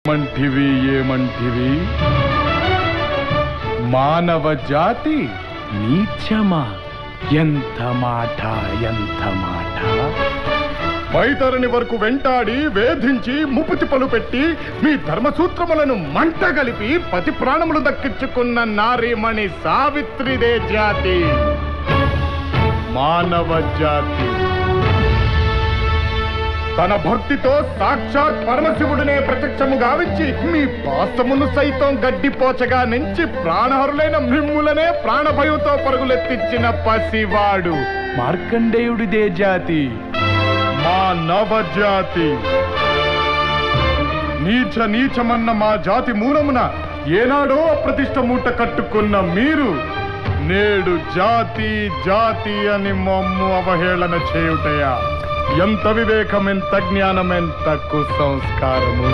ఏమంటివి ఏమంటివి మానవ జాతి నీచమా? ఎంత మాట ఎంత మాట! వైతరుని వరకు వెంటాడి వేధించి ముప్పుతిప్పలు పెట్టి మీ ధర్మసూత్రములను మంటగలిపి పతి ప్రాణములు దక్కించుకున్న నారీమణి సావిత్రిదే జాతి, మానవ జాతి. తన భక్తితో సాక్షాత్ పరమశివుడినే ప్రత్యక్షము గావించి మీ పాసమును సైతం గడ్డిపోచగా నుంచి ప్రాణహరులైన మిమ్ములనే ప్రాణభయంతో పరుగులెత్తించిన పసివాడు మార్కండేయుడిదే జాతి, మా నవజాతి. నీచమన్న మా జాతి మూలమున ఏనాడో అప్రతిష్ట మూట కట్టుకున్న మీరు నేడు జాతి జాతి అని మమ్ము అవహేళన చేయుటయా? ఎంత వివేకం, ఎంత జ్ఞానం, ఎంత కుసంస్కారము!